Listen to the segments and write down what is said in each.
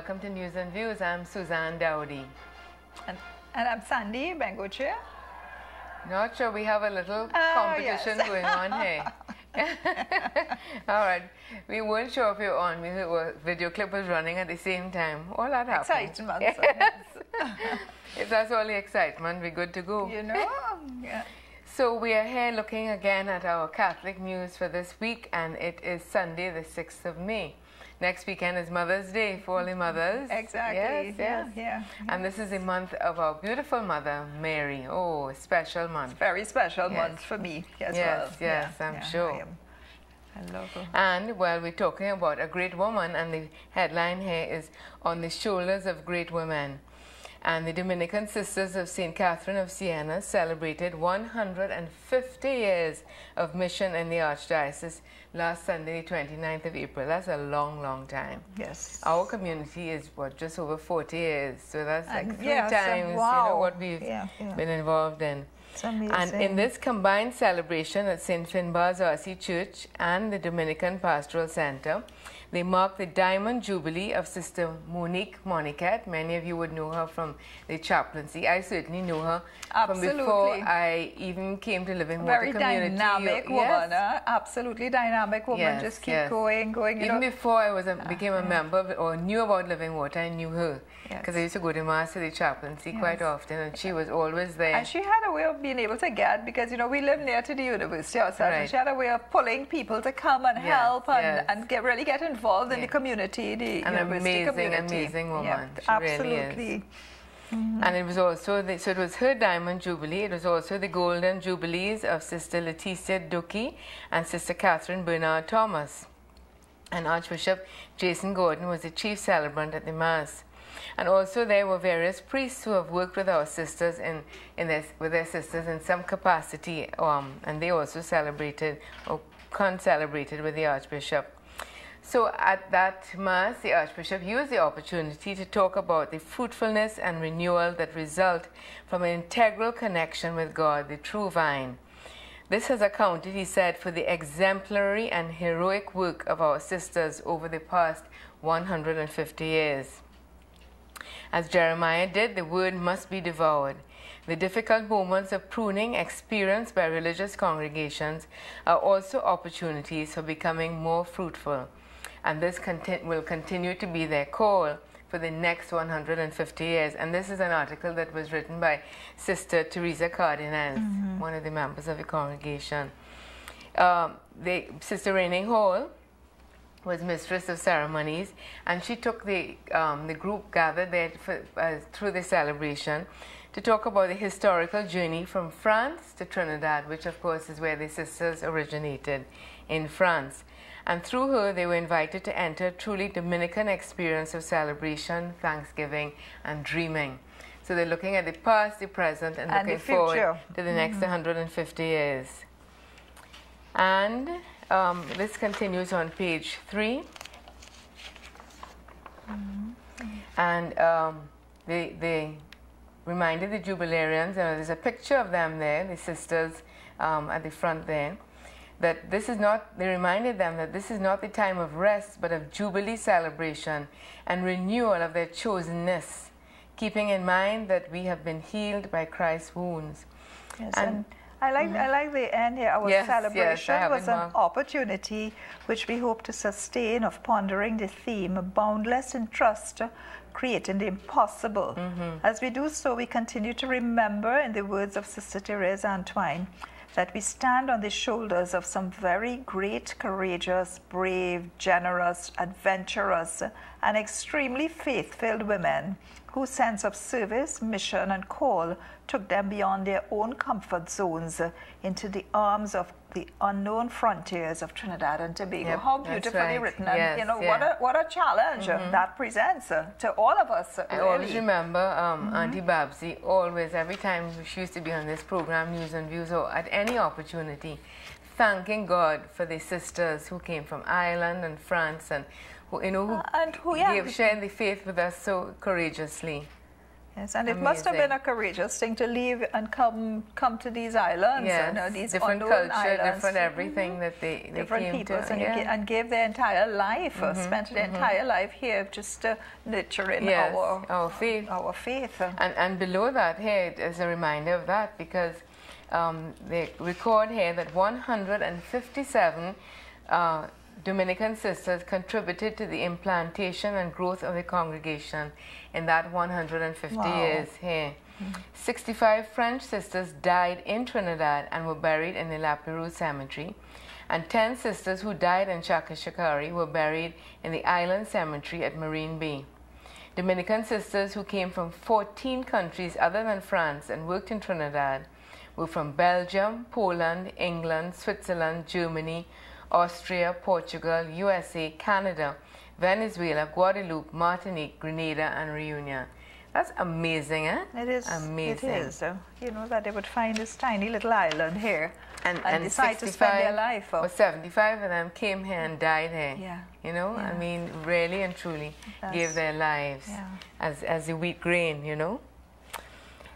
welcome to News and Views. I'm Suzanne Dowdy. And I'm Sandy Bengochea. Not sure, we have a little competition going on here. All right, we weren't sure if you were on. The video clip was running at the same time. All that happened. Excitement. Yes. If that's all the excitement, we're good to go. You know, yeah. So we are here looking again at our Catholic news for this week, and it is Sunday, the 6th of May. Next weekend is Mother's Day for all the mothers. Exactly. Yes. Yeah. And this is the month of our beautiful mother, Mary. Oh, a special month. Very special month for me as well. Yes, I'm sure. I love her. And, well, we're talking about a great woman, and the headline here is On the Shoulders of Great Women. And the Dominican Sisters of St. Catherine of Siena celebrated 150 years of mission in the Archdiocese last Sunday, 29th of April. That's a long, long time. Yes. Our community is, just over 40 years. So that's like three yes, times what we've been involved in. It's amazing. And in this combined celebration at St. Finbar's RC Church and the Dominican Pastoral Center, they marked the Diamond Jubilee of Sister Monique Moniquette. Many of you would know her from the chaplaincy. I certainly know her from before I even came to Living Water Community. Very dynamic woman, absolutely dynamic woman. Yes, just keep going. Even before I became a member or knew about Living Water, I knew her. Because I used to go to Mass to the chaplaincy quite often, and she was always there. And she had a way of being able to get, because, you know, we live near to the university ourselves, and she had a way of pulling people to come and help and really get involved in the community, the university community. Amazing woman. Yeah, she absolutely. Really is. And it was also, so it was her Diamond Jubilee. It was also the Golden Jubilees of Sister Leticia Ducky and Sister Catherine Bernard Thomas. And Archbishop Jason Gordon was the chief celebrant at the Mass. And also there were various priests who have worked with our sisters with their sisters in some capacity, and they also celebrated or con-celebrated with the Archbishop. So at that Mass, the Archbishop used the opportunity to talk about the fruitfulness and renewal that result from an integral connection with God, the true vine. This has accounted, he said, for the exemplary and heroic work of our sisters over the past 150 years. As Jeremiah did, the word must be devoured. The difficult moments of pruning experienced by religious congregations are also opportunities for becoming more fruitful. And this will continue to be their call for the next 150 years. And this is an article that was written by Sister Teresa Cardenas, one of the members of the congregation. Sister Raining Hall was mistress of ceremonies, and she took the group gathered there through the celebration to talk about the historical journey from France to Trinidad, which of course is where the sisters originated, in France. And through her, they were invited to enter a truly Dominican experience of celebration, thanksgiving, and dreaming. So they're looking at the past, the present, and looking forward to the next 150 years. And this continues on page 3. And they reminded the Jubilarians, there's a picture of them there, the sisters at the front there, that this is not, they reminded them that this is not the time of rest, but of Jubilee celebration and renewal of their chosenness, keeping in mind that we have been healed by Christ's wounds. Yes, and I like the end here. Our celebration was an opportunity which we hope to sustain of pondering the theme, boundless in trust, creating the impossible. As we do so, we continue to remember, in the words of Sister Therese Antoine, that we stand on the shoulders of some very great, courageous, brave, generous, adventurous, and extremely faith-filled women whose sense of service, mission, and call took them beyond their own comfort zones into the arms of the unknown frontiers of Trinidad and Tobago. Yep, how beautifully written, and you know, what a challenge that presents to all of us. I always remember Auntie Babsy, always, every time she used to be on this program, News and Views, or at any opportunity, thanking God for the sisters who came from Ireland and France and who, you know, who shared the faith with us so courageously. Yes, and it must have been a courageous thing to leave and come to these islands, yes, these different unknown culture, islands. different everything that they different came peoples, to, and gave their entire life, spent their entire life here, just nurturing our faith. Our faith. And below that, here is a reminder of that, because they record here that 157 Dominican sisters contributed to the implantation and growth of the congregation in that 150 years here. 65 French sisters died in Trinidad and were buried in the La Perouse Cemetery, and 10 sisters who died in Chacachacari were buried in the Island Cemetery at Marine Bay. Dominican sisters who came from 14 countries other than France and worked in Trinidad were from Belgium, Poland, England, Switzerland, Germany, Austria, Portugal, USA, Canada, Venezuela, Guadeloupe, Martinique, Grenada, and Reunion. That's amazing, eh? It is. Amazing. It is. You know, that they would find this tiny little island here and decide to 65 spend their life. Or 75 of them came here and died here. Yeah. You know, I mean, really and truly gave their lives as a wheat grain, you know.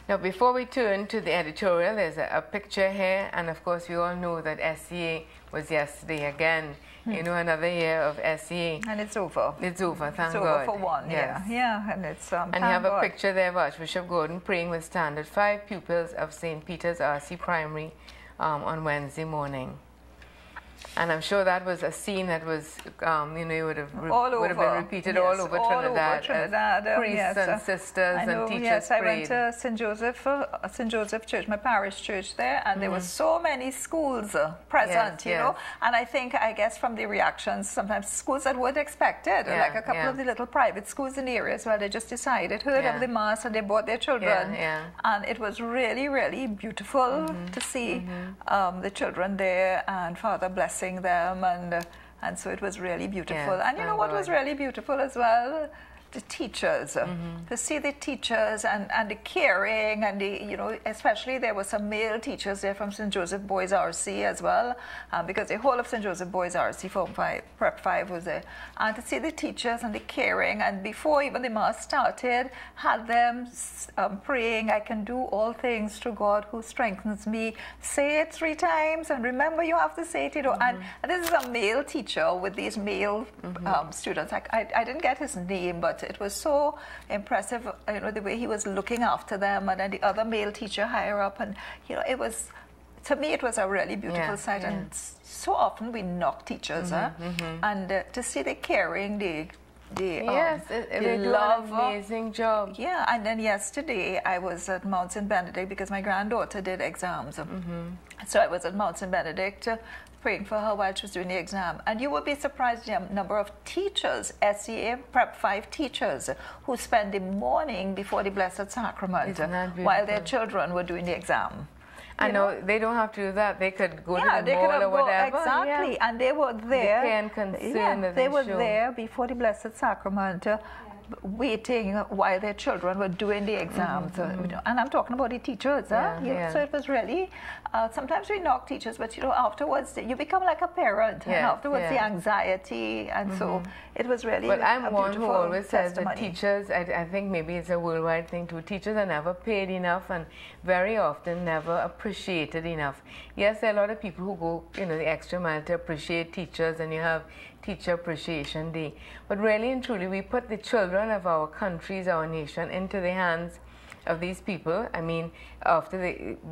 Now, before we turn to the editorial, there's a picture here, and of course, we all know that SCA was yesterday again. You know, another year of SCA. And it's over. It's over, thank God. It's over for one, yes. Yeah, and it's and you have a picture there of Archbishop Gordon praying with standard 5 pupils of St. Peter's RC Primary on Wednesday morning. And I'm sure that was a scene that was, you know, would have been repeated all over Trinidad. Priests and sisters and teachers Yes, I went to St. Joseph Church, my parish church there, and there were so many schools present, you know. And I guess from the reactions, sometimes schools that weren't expected, like a couple of the little private schools in the areas where they just decided, heard of the mass, and they brought their children. And it was really, really beautiful to see the children there, and Father blessing them, and so it was really beautiful. And you know what was really beautiful as well? The teachers, to see the teachers and the caring, and the, you know, especially there were some male teachers there from St. Joseph Boys RC as well, because the whole of St. Joseph Boys RC Form 5, Prep 5 was there. And to see the teachers and the caring, and before even the mass started, had them praying, I can do all things through God who strengthens me. Say it 3 times, and remember you have to say it, you know. And this is a male teacher with these male students. I didn't get his name, but it was so impressive, you know, the way he was looking after them, and then the other male teacher higher up, and you know, it was, to me, it was a really beautiful sight. And so often we knock teachers, and to see the caring, they do an amazing job. Yeah, and then yesterday I was at Mount St. Benedict because my granddaughter did exams. So I was at Mount St. Benedict praying for her while she was doing the exam. And you would be surprised the number of teachers, SCA Prep 5 teachers, who spend the morning before the Blessed Sacrament while their children were doing the exam. I know they don't have to do that. They could go to the mall or whatever. Exactly, and they were there. They were there before the Blessed Sacrament, waiting while their children were doing the exams. And I'm talking about the teachers. So it was really, sometimes we knock teachers, but you know, afterwards you become like a parent, and afterwards the anxiety, and so it was really I'm one who always says that teachers, I think maybe it's a worldwide thing too, teachers are never paid enough and very often never appreciated enough. Yes, there are a lot of people who go, you know, the extra mile to appreciate teachers, and you have Teacher Appreciation Day. But really and truly, we put the children of our countries, our nation, into the hands of these people. I mean,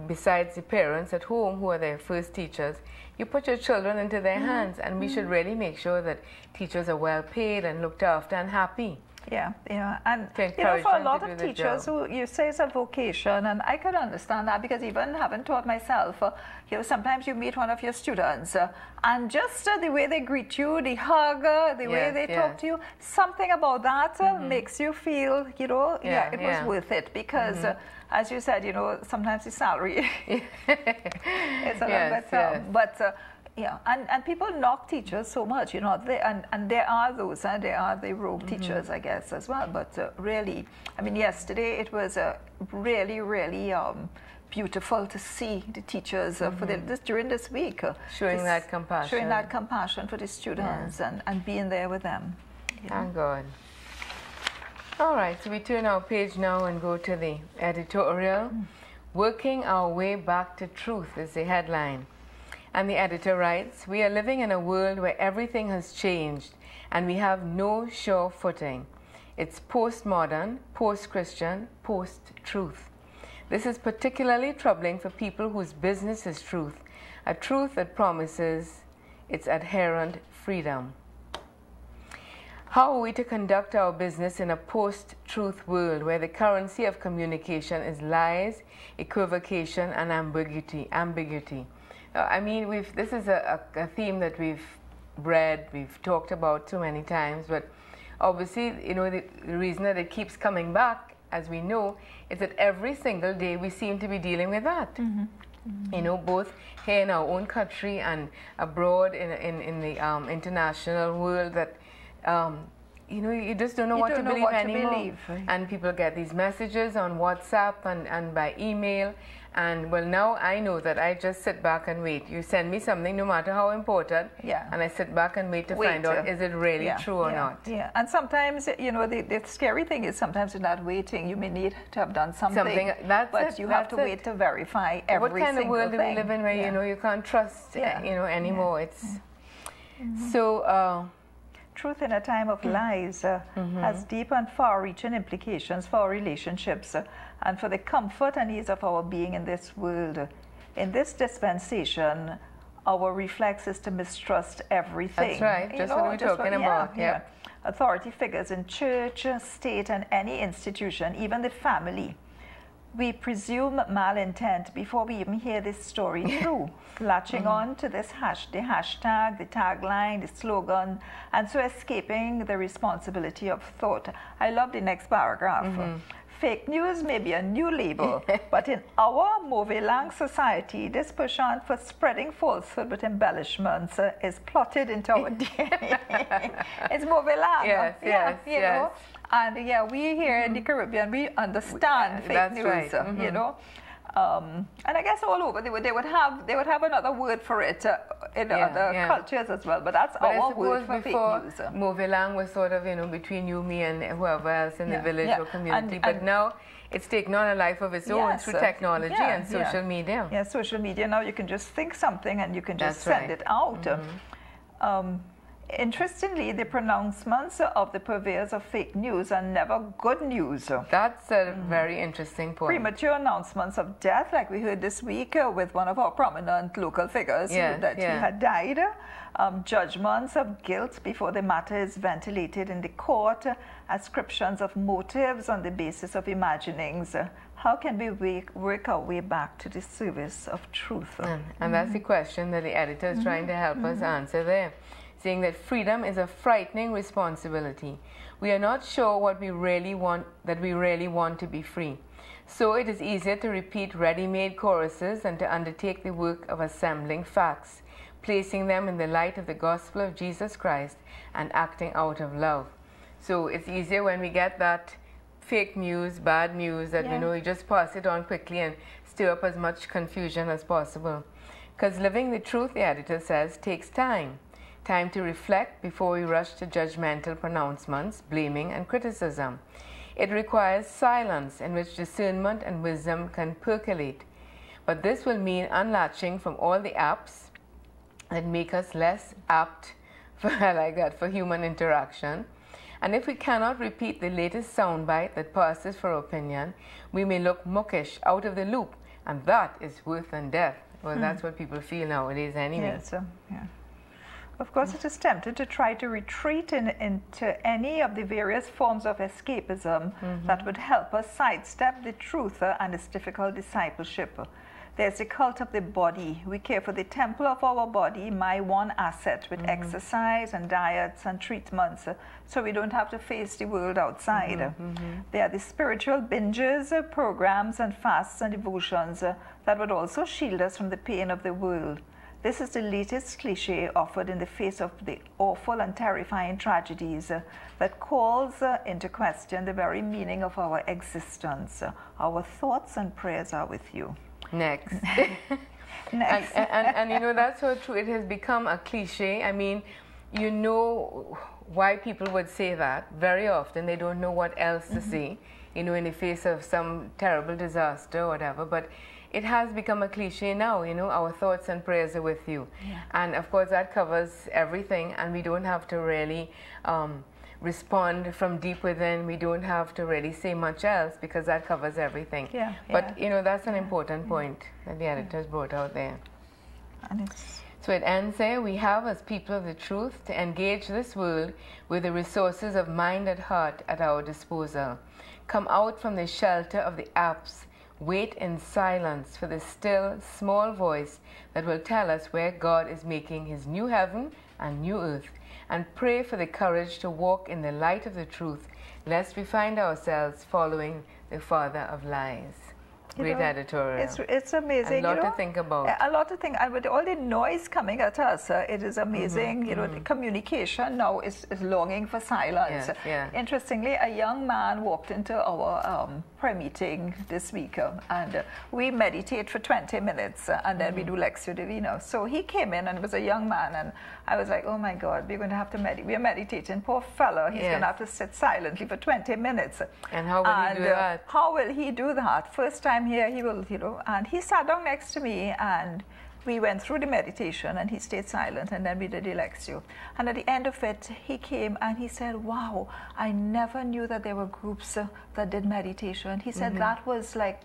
besides the parents at home who are their first teachers, you put your children into their hands, and we should really make sure that teachers are well paid and looked after and happy. And you know, for a lot of teachers who you say it's a vocation, and I could understand that, because even having taught myself, you know, sometimes you meet one of your students and just the way they greet you, the hug, the way they talk to you, something about that makes you feel, you know, it was worth it, because as you said, you know, sometimes the salary is a little bit, but and people knock teachers so much, you know, and there are those, there are the rogue teachers, I guess, as well. But really, I mean, yesterday it was really, really beautiful to see the teachers for during this week showing that compassion for the students and being there with them. Thank God. All right, so we turn our page now and go to the editorial. Working Our Way Back to Truth is the headline. And the editor writes, "We are living in a world where everything has changed and we have no sure footing. It's postmodern, post-Christian, post-truth. This is particularly troubling for people whose business is truth, a truth that promises its adherent freedom. How are we to conduct our business in a post-truth world where the currency of communication is lies, equivocation, and ambiguity? I mean, this is a theme that we've read, we've talked about so many times, but obviously, you know, the reason that it keeps coming back, as we know, is that every single day we seem to be dealing with that. You know, both here in our own country and abroad in the international world, that you know, you just don't know what to believe anymore. And people get these messages on WhatsApp and by email. And well, now I know that I just sit back and wait. You send me something, no matter how important, and I sit back and wait to find out, is it really true or not? Yeah, and sometimes, you know, the scary thing is sometimes in that waiting, you may need to have done something, but you have to wait to verify every single thing. What kind of world do we live in where, you know, you can't trust, you know, anymore? It's so... Truth in a time of lies has deep and far-reaching implications for our relationships and for the comfort and ease of our being in this world. In this dispensation, our reflex is to mistrust everything. That's right, just what we're talking about. Yeah. Authority figures in church, state, and any institution, even the family. We presume malintent before we even hear this story through, latching on to this the hashtag, the tagline, the slogan, and so escaping the responsibility of thought. I love the next paragraph. Fake news may be a new label, but in our mauvais-langue society, this penchant for spreading falsehood with embellishments is plotted into our DNA. It's mauvais-langue. Yes. Know? And we here in the Caribbean, we understand fake news, you know. And I guess all over they would have another word for it in other cultures as well. But that's our word for fake news. Mauvais-langue was sort of, you know, between you, me, and whoever else in the village or community. But now it's taken on a life of its own through technology and social media. Yeah, social media. Now you can just think something and you can just send it out. Interestingly, the pronouncements of the purveyors of fake news are never good news. That's a very interesting point. Premature announcements of death, like we heard this week with one of our prominent local figures, that he had died. Judgments of guilt before the matter is ventilated in the court. Ascriptions of motives on the basis of imaginings. How can we work our way back to the service of truth? And that's the question that the editor is trying to help us answer there, saying that freedom is a frightening responsibility. We are not sure what we really want, that we really want to be free. So it is easier to repeat ready-made choruses than to undertake the work of assembling facts, placing them in the light of the gospel of Jesus Christ, and acting out of love. So it's easier when we get that fake news, bad news, that we just pass it on quickly and stir up as much confusion as possible. Because living the truth, the editor says, takes time. Time to reflect before we rush to judgmental pronouncements, blaming, and criticism. It requires silence in which discernment and wisdom can percolate. But this will mean unlatching from all the apps that make us less apt for human interaction. And if we cannot repeat the latest soundbite that passes for opinion, we may look muckish, out of the loop, and that is worse than death. Well, that's what people feel nowadays anyway. Of course, it is tempting to try to retreat into any of the various forms of escapism that would help us sidestep the truth and its difficult discipleship. There's the cult of the body. We care for the temple of our body, my one asset, with exercise and diets and treatments, so we don't have to face the world outside. There are the spiritual binges, programs and fasts and devotions that would also shield us from the pain of the world. This is the latest cliche offered in the face of the awful and terrifying tragedies that calls into question the very meaning of our existence. Our thoughts and prayers are with you. Next. And you know, that's so true. It has become a cliche. I mean, you know why people would say that. Very often they don't know what else to say, you know, in the face of some terrible disaster or whatever. But it has become a cliche now, you know, our thoughts and prayers are with you. Yeah. And of course that covers everything, and we don't have to really respond from deep within. We don't have to really say much else, because that covers everything. Yeah, but you know, that's an important point that the editors brought out there. And so it ends there. We have, as people of the truth, to engage this world with the resources of mind and heart at our disposal. Come out from the shelter of the apps. Wait in silence for the still, small voice that will tell us where God is making his new heaven and new earth. And pray for the courage to walk in the light of the truth, lest we find ourselves following the father of lies. Great editorial. It's amazing. A lot to think about. A lot to think. And with all the noise coming at us, it is amazing. You know, the communication now is longing for silence. Interestingly, a young man walked into our prayer meeting this week, and we meditate for 20 minutes, and then we do Lectio Divina. So he came in, and it was a young man, and I was like, oh my God, we're going to have to meditate. We're meditating. Poor fellow, he's going to have to sit silently for 20 minutes. And how will he do that? How will he do that? First time here, he will, you know, and he sat down next to me, and we went through the meditation, and he stayed silent, and then we did the Lectio. And at the end of it, he came and he said, wow, I never knew that there were groups that did meditation. He said that was like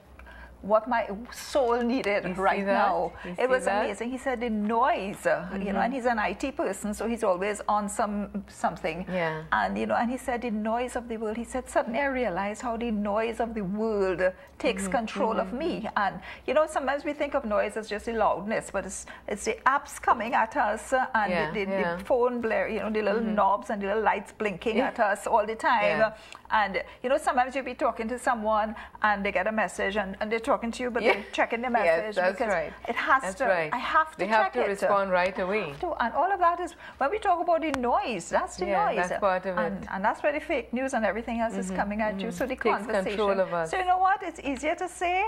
what my soul needed right now. It was amazing. He said the noise, you know, and he's an IT person, so he's always on something. Yeah. And you know, and he said the noise of the world. He said, suddenly I realized how the noise of the world takes control of me. And you know, sometimes we think of noise as just the loudness, but it's the apps coming at us, and the phone blare, you know, the little knobs and the little lights blinking at us all the time. And you know, sometimes you'll be talking to someone and they get a message, and they're talking to you, but they're checking the message. That's because right. It has to. Right. I have to. They have to respond right away. And all of that is when we talk about the noise. That's the noise. That's part of it. And that's where the fake news and everything else is coming at you. So the conversation. Control of us. So you know what? It's easier to say,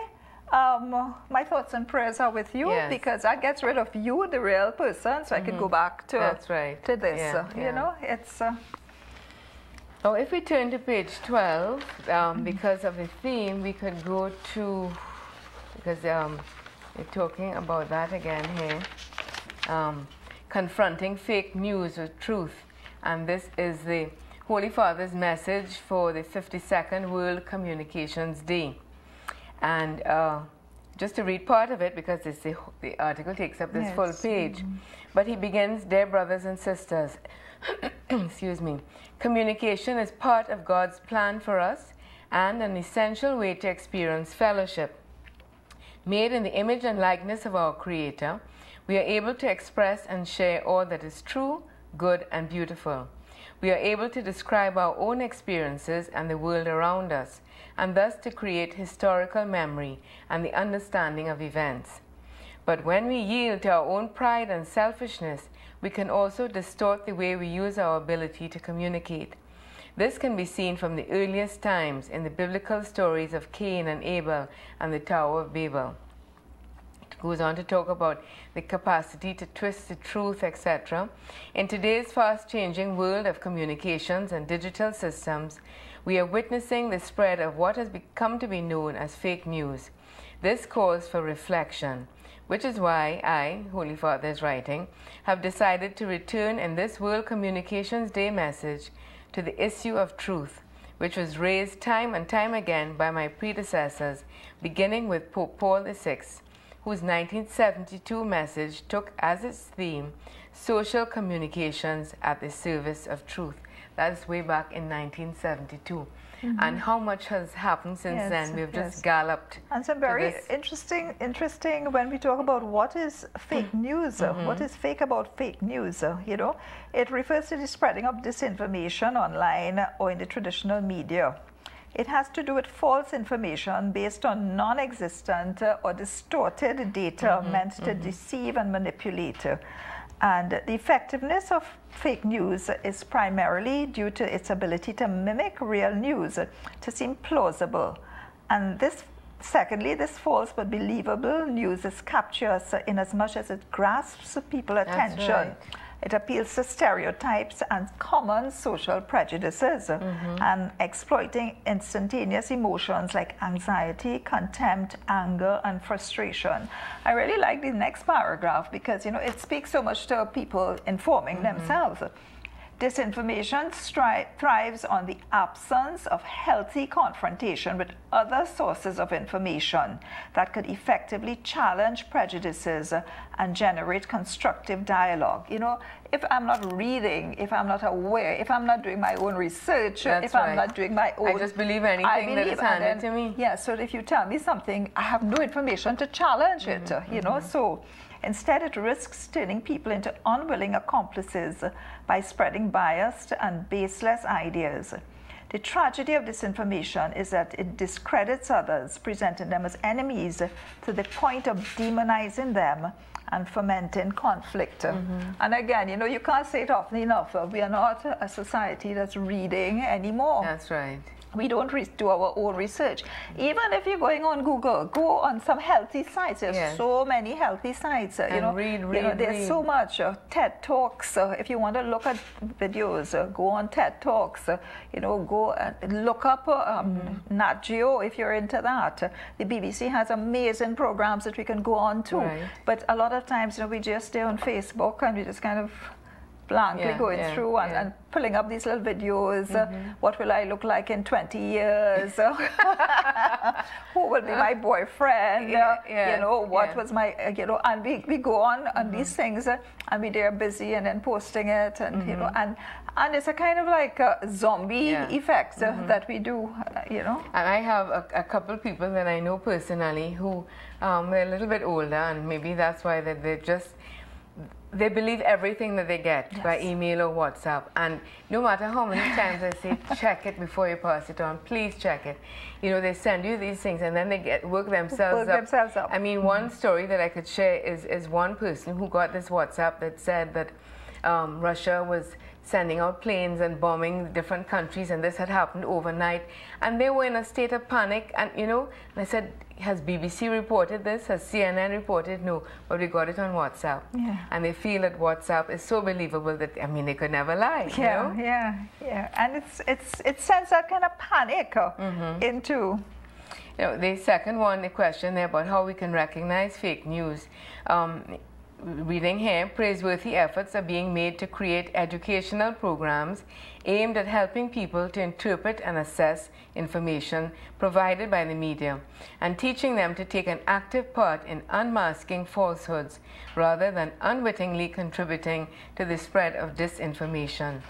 my thoughts and prayers are with you, because that gets rid of you, the real person, so I can go back to to this. You know, it's. Oh, if we turn to page 12, because of the theme, we could go to, because we're talking about that again here, confronting fake news with truth. And this is the Holy Father's message for the 52nd World Communications Day. And just to read part of it, because it's the article takes up this full page. But he begins, dear brothers and sisters, excuse me, communication is part of God's plan for us and an essential way to experience fellowship. Made in the image and likeness of our Creator, we are able to express and share all that is true, good, and beautiful. We are able to describe our own experiences and the world around us, and thus to create historical memory and the understanding of events. But when we yield to our own pride and selfishness, we can also distort the way we use our ability to communicate. This can be seen from the earliest times in the biblical stories of Cain and Abel and the Tower of Babel. It goes on to talk about the capacity to twist the truth, etc. In today's fast-changing world of communications and digital systems, we are witnessing the spread of what has come to be known as fake news. This calls for reflection, which is why I, Holy Father is writing, have decided to return in this World Communications Day message to the issue of truth, which was raised time and time again by my predecessors, beginning with Pope Paul VI, whose 1972 message took as its theme, social communications at the service of truth. That is way back in 1972. And how much has happened since then? We've just galloped. And some very interesting when we talk about what is fake news, what is fake about fake news, you know. It refers to the spreading of disinformation online or in the traditional media. It has to do with false information based on non-existent or distorted data meant to deceive and manipulate. And the effectiveness of fake news is primarily due to its ability to mimic real news, to seem plausible. And this, secondly, this false but believable news is captious in as much as it grasps people's attention. It appeals to stereotypes and common social prejudices and exploiting instantaneous emotions like anxiety, contempt, anger, and frustration. I really like the next paragraph because, you know, it speaks so much to people informing themselves. Disinformation thrives on the absence of healthy confrontation with other sources of information that could effectively challenge prejudices and generate constructive dialogue. You know, if I'm not reading, if I'm not aware, if I'm not doing my own research, I'm not doing my own... I just believe anything that is handed to me. Yeah, so if you tell me something, I have no information to challenge it, you know, so... Instead, it risks turning people into unwilling accomplices by spreading biased and baseless ideas. The tragedy of disinformation is that it discredits others, presenting them as enemies to the point of demonizing them and fomenting conflict. And again, you know, you can't say it often enough. We are not a society that's reading anymore. That's right. We don't do our own research. Even if you're going on Google, go on some healthy sites. There's so many healthy sites. You know, there's so much. TED Talks. If you want to look at videos, go on TED Talks. You know, go and look up Nat Geo if you're into that. The BBC has amazing programs that we can go on to. But a lot of times, you know, we just stay on Facebook and we just kind of blankly going through and pulling up these little videos. What will I look like in 20 years? Who will be my boyfriend? You know, what was my, you know, and we go on these things and we are busy and then posting it and, you know, and it's a kind of like a zombie effect that we do, you know. And I have a couple of people that I know personally who they're a little bit older, and maybe that's why they believe everything that they get by email or WhatsApp, and no matter how many times I say check it before you pass it on, please check it, you know, they send you these things and then they work themselves up. I mean, one story that I could share is one person who got this WhatsApp that said that Russia was sending out planes and bombing different countries, and this had happened overnight, and they were in a state of panic. And you know, and I said, has BBC reported this? Has CNN reported? No, but we got it on WhatsApp. And they feel that WhatsApp is so believable that, I mean, they could never lie. You know? And it sends that kind of panic into... You know, the second one, the question there about how we can recognize fake news. Reading here, praiseworthy efforts are being made to create educational programs aimed at helping people to interpret and assess information provided by the media and teaching them to take an active part in unmasking falsehoods rather than unwittingly contributing to the spread of disinformation.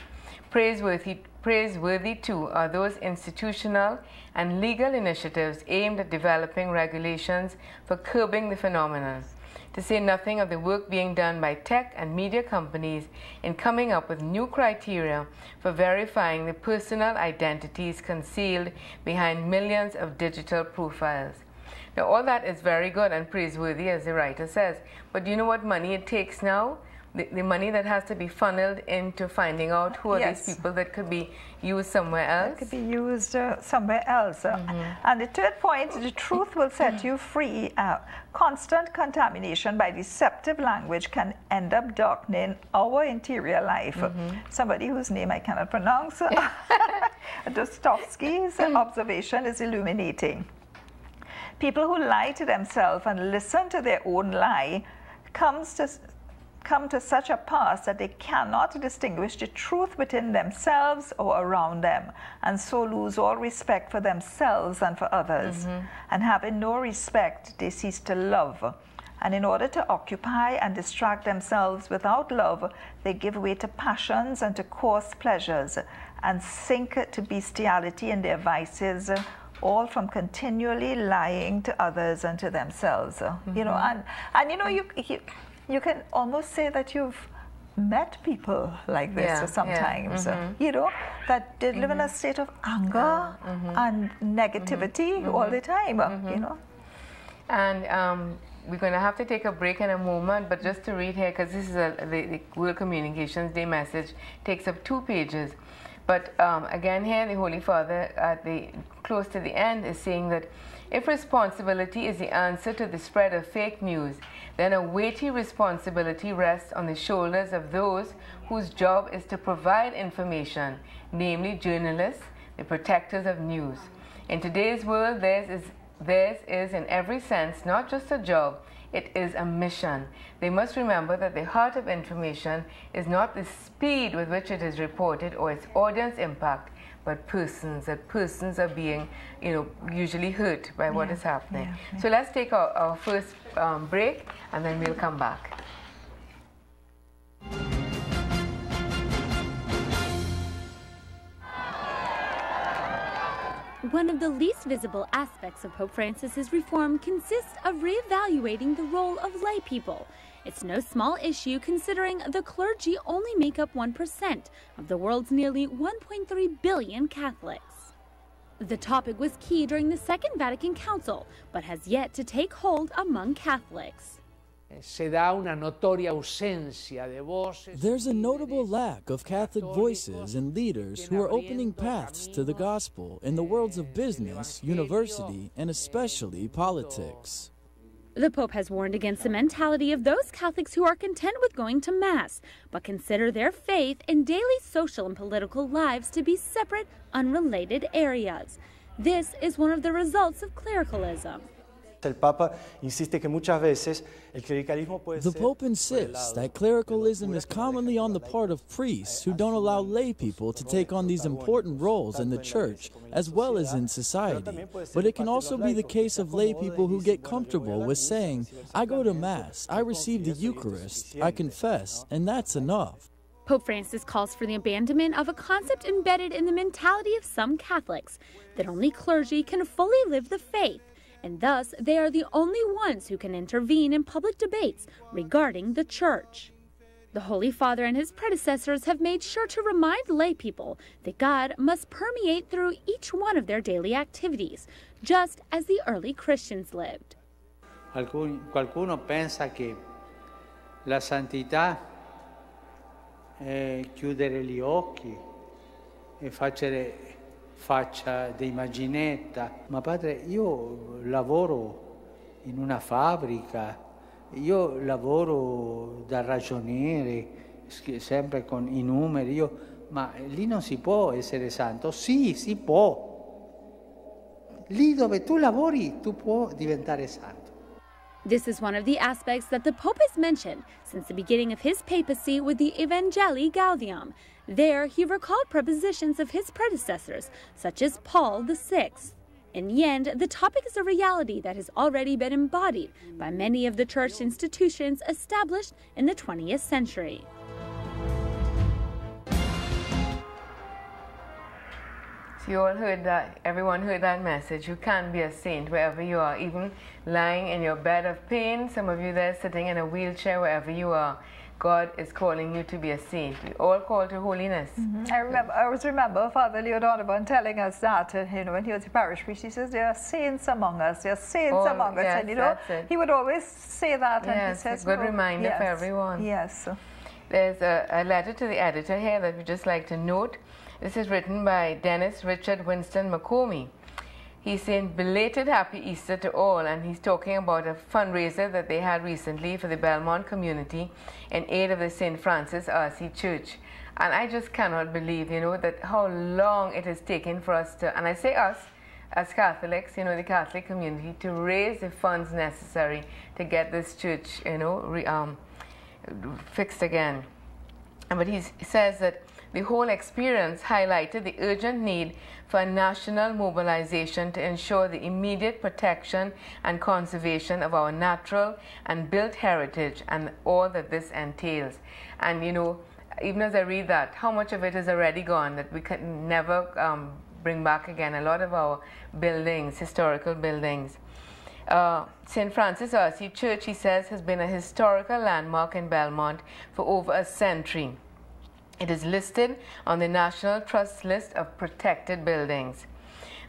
Praiseworthy too are those institutional and legal initiatives aimed at developing regulations for curbing the phenomenon, to say nothing of the work being done by tech and media companies in coming up with new criteria for verifying the personal identities concealed behind millions of digital profiles. Now, all that is very good and praiseworthy, as the writer says, but do you know what money it takes now? The money that has to be funneled into finding out who are these people that could be used somewhere else. That could be used somewhere else. And the third point, the truth will set you free. Constant contamination by deceptive language can end up darkening our interior life. Somebody whose name I cannot pronounce, Dostoevsky's observation is illuminating. People who lie to themselves and listen to their own lie come to such a pass that they cannot distinguish the truth within themselves or around them, and so lose all respect for themselves and for others. And having no respect, they cease to love. And in order to occupy and distract themselves without love, they give way to passions and to coarse pleasures, and sink to bestiality in their vices, all from continually lying to others and to themselves. You know, and you know, you can almost say that you've met people like this sometimes, you know, that they live in a state of anger and negativity all the time, you know. And we're going to have to take a break in a moment, but just to read here, because this is the World Communications Day message, takes up 2 pages. But again here, the Holy Father, close to the end, is saying that If responsibility is the answer to the spread of fake news, then a weighty responsibility rests on the shoulders of those whose job is to provide information, namely journalists, the protectors of news. In today's world, theirs is in every sense not just a job, it is a mission. They must remember that the heart of information is not the speed with which it is reported or its audience impact, but persons, that persons are being, usually hurt by what is happening. Yeah. So let's take our first break, and then we'll come back. One of the least visible aspects of Pope Francis's reform consists of reevaluating the role of lay people. It's no small issue considering the clergy only make up 1% of the world's nearly 1.3 billion Catholics. The topic was key during the Second Vatican Council, but has yet to take hold among Catholics. There's a notable lack of Catholic voices and leaders who are opening paths to the gospel in the worlds of business, university, and especially politics. The Pope has warned against the mentality of those Catholics who are content with going to Mass, but consider their faith and daily social and political lives to be separate, unrelated areas. This is one of the results of clericalism. The Pope insists that clericalism is commonly on the part of priests who don't allow lay people to take on these important roles in the church as well as in society. But it can also be the case of lay people who get comfortable with saying, I go to Mass, I receive the Eucharist, I confess, and that's enough. Pope Francis calls for the abandonment of a concept embedded in the mentality of some Catholics, that only clergy can fully live the faith, and thus they are the only ones who can intervene in public debates regarding the Church. The Holy Father and his predecessors have made sure to remind lay people that God must permeate through each one of their daily activities, just as the early Christians lived. Qualcuno pensa che la santità è chiudere gli occhi e faccia di immaginetta. Ma padre, io lavoro in una fabbrica, io lavoro da ragioniere, sempre con i numeri, ma lì non si può essere santo. Sì, si può. Lì dove tu lavori, tu puoi diventare santo. This is one of the aspects that the Pope has mentioned since the beginning of his papacy with the Evangelii Gaudium. There, he recalled propositions of his predecessors, such as Paul VI. In the end, the topic is a reality that has already been embodied by many of the church institutions established in the 20th century. So you all heard that, everyone heard that message. You can be a saint wherever you are, even lying in your bed of pain. Some of you there sitting in a wheelchair, wherever you are. God is calling you to be a saint. We all call to holiness. I always remember Father Leo Donovan telling us that, when he was a parish priest, he says, there are saints among us, there are saints among us. Yes, and, he would always say that. Yes, and he says, a good reminder for everyone. Yes. There's a letter to the editor here that we'd just like to note. This is written by Dennis Richard Winston McCormy. He's saying belated happy Easter to all, and he's talking about a fundraiser that they had recently for the Belmont community in aid of the St. Francis RC Church. And I just cannot believe, that how long it has taken for us to, and I say us as Catholics, the Catholic community, to raise the funds necessary to get this church, fixed again. But he says that the whole experience highlighted the urgent need for a national mobilization to ensure the immediate protection and conservation of our natural and built heritage and all that this entails. And even as I read that, how much of it is already gone that we can never bring back again. A lot of our buildings, historical buildings. St. Francis RC Church, he says, has been a historical landmark in Belmont for over a century. It is listed on the National Trust list of protected buildings.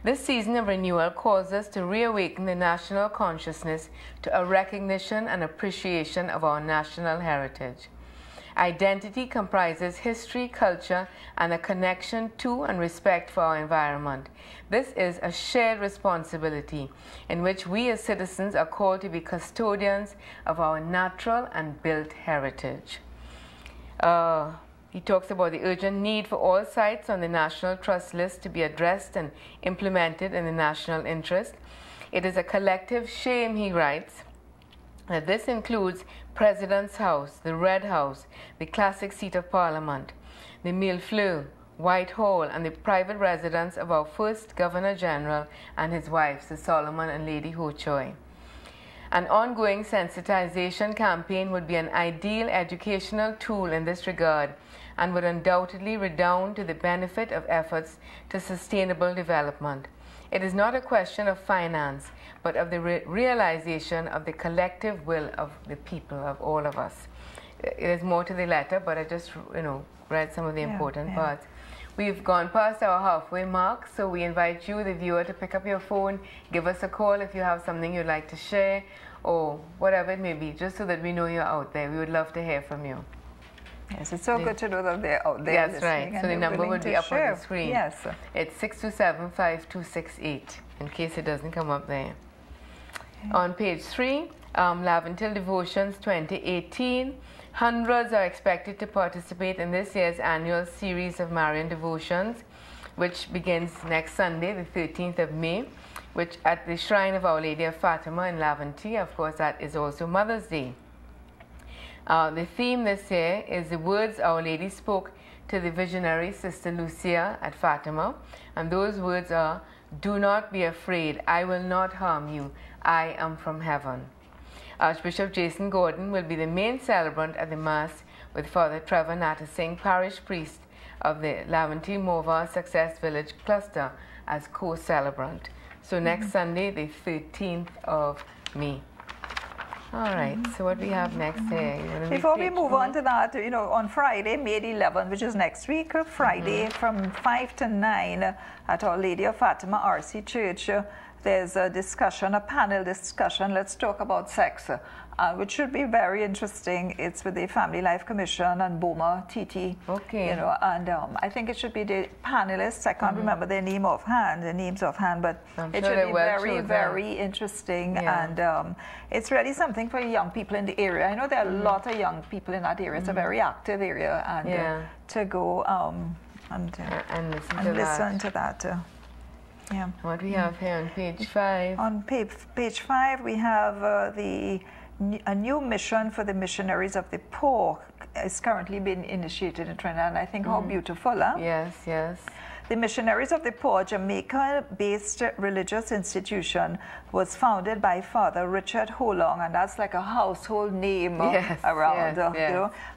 This season of renewal calls us to reawaken the national consciousness to a recognition and appreciation of our national heritage. Identity comprises history, culture, and a connection to and respect for our environment. This is a shared responsibility in which we as citizens are called to be custodians of our natural and built heritage. He talks about the urgent need for all sites on the National Trust list to be addressed and implemented in the national interest. It is a collective shame, he writes, that this includes President's House, the Red House, the classic seat of Parliament, the Millefleur, Whitehall, and the private residence of our first Governor General and his wives, Sir Solomon and Lady Ho Choy. An ongoing sensitization campaign would be an ideal educational tool in this regard and would undoubtedly redound to the benefit of efforts to sustainable development. It is not a question of finance, but of the realization of the collective will of the people, of all of us. There's more to the letter, but I just, read some of the important parts. We've gone past our halfway mark, so we invite you, the viewer, to pick up your phone, give us a call if you have something you'd like to share, or whatever it may be, just so that we know you're out there. We would love to hear from you. Yes, it's so good to know that they're out there. That's right. So the number would be up on the screen. Yes. It's 627-5268, in case it doesn't come up there. Okay. On page 3, Laventil Devotions 2018. Hundreds are expected to participate in this year's annual series of Marian Devotions, which begins next Sunday, the 13th of May, which at the Shrine of Our Lady of Fatima in Laventil. Of course, that is also Mother's Day. The theme this year is the words Our Lady spoke to the visionary Sister Lucia at Fatima, and those words are, "Do not be afraid, I will not harm you, I am from heaven." Archbishop Jason Gordon will be the main celebrant at the Mass, with Father Trevor Nattersingh, parish priest of the Laventil Morva Success Village Cluster, as co-celebrant. So next Sunday, the 13th of May. All right, so what we have next here? Before we move on to that, on Friday, May 11th, which is next week, Friday from 5 to 9 at Our Lady of Fatima RC Church, there's a discussion, a panel discussion. Let's talk about sex, which should be very interesting. It's with the Family Life Commission and Boma Titi. Okay. And I think it should be the panelists. I can't remember their names offhand, but it should be very, very interesting. Yeah. And it's really something for young people in the area. I know there are a lot of young people in that area. It's a very active area, and to go and listen to that. Yeah. What we have here on page 5? On page 5, we have a new mission for the missionaries of the poor is currently being initiated in Trinidad. And I think how beautiful, huh? Yes, yes. The Missionaries of the Poor, Jamaica-based religious institution, was founded by Father Richard Holong, and that's like a household name around.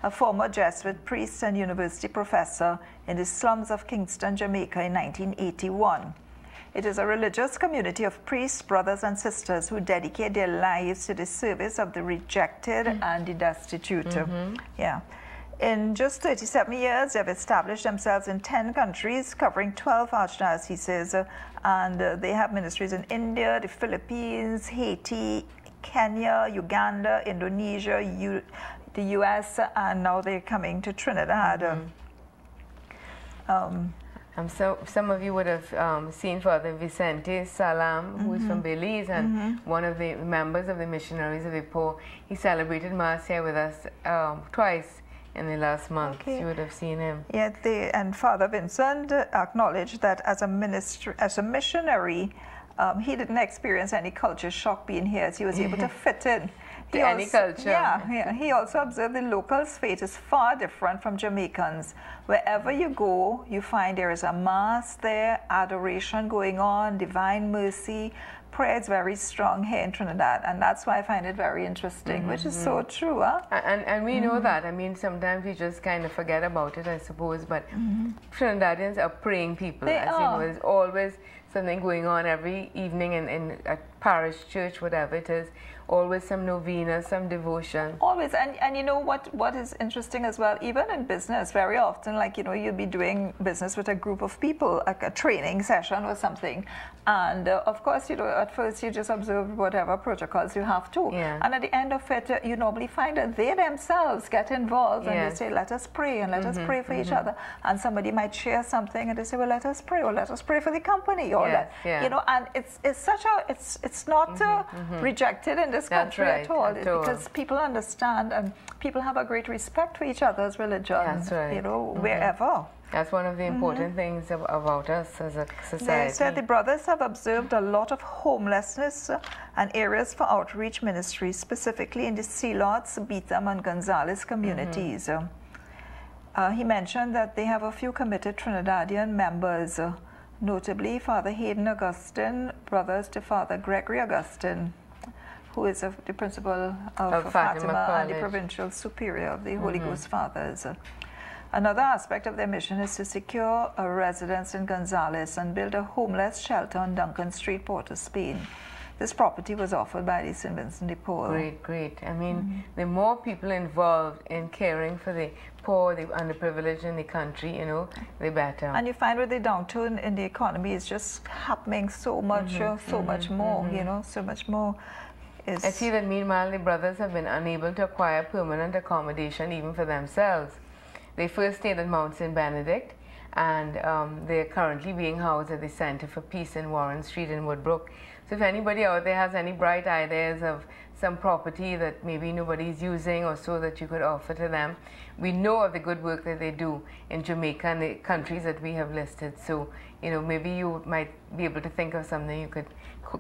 A former Jesuit priest and university professor in the slums of Kingston, Jamaica in 1981. It is a religious community of priests, brothers and sisters who dedicate their lives to the service of the rejected and the destitute. In just 37 years, they've established themselves in 10 countries, covering 12 archdioceses, and they have ministries in India, the Philippines, Haiti, Kenya, Uganda, Indonesia, the US, and now they're coming to Trinidad. So some of you would have seen Father Vicente Salam, who is from Belize, and one of the members of the Missionaries of the Poor. He celebrated Mass here with us twice in the last month. Okay. You would have seen him. Yeah, and Father Vincent acknowledged that as a missionary, he didn't experience any culture shock being here, as he was able to fit in. Any culture. Yeah. He also observed the locals' faith is far different from Jamaicans. Wherever you go, you find there is a mass there, adoration going on, divine mercy. Prayer is very strong here in Trinidad, and that's why I find it very interesting, which is so true. Huh? And we know that. I mean, sometimes we just kind of forget about it, I suppose, but Trinidadians are praying people. There's always something going on every evening at parish church, whatever it is, always some novena, some devotion. Always. And you know what is interesting as well, even in business, very often, like, you know, you'll be doing business with a group of people, like a training session or something. And of course, you know, at first you just observe whatever protocols you have to. Yeah. And at the end of it, you normally find that they themselves get involved and they say, let us pray and let us pray for each other. And somebody might share something and they say, well, let us pray, or let us pray for the company, or you know, and it's such a, it's not rejected in this country at all, because people understand and people have a great respect for each other's religion, you know, wherever. That's one of the important things about us as a society. They said the brothers have observed a lot of homelessness and areas for outreach ministries, specifically in the Sealots, Beetham and Gonzales communities. He mentioned that they have a few committed Trinidadian members, notably Father Hayden Augustine, brothers to Father Gregory Augustine, who is the principal of Fatima and the provincial superior of the Holy Ghost Fathers. Another aspect of their mission is to secure a residence in Gonzales and build a homeless shelter on Duncan Street, Port of Spain. This property was offered by the St. Vincent de Paul. Great, great. I mean, the more people involved in caring for the poor, the underprivileged in the country, you know, the better. And you find with the downturn in the economy, it's just happening so much, so much more, you know, so much more. I see that meanwhile the brothers have been unable to acquire permanent accommodation even for themselves. They first stayed at Mount St. Benedict, and they're currently being housed at the Center for Peace in Warren Street in Woodbrook. So if anybody out there has any bright ideas of some property that maybe nobody's using or so that you could offer to them, we know of the good work that they do in Jamaica and the countries that we have listed. So, you know, maybe you might be able to think of something. You could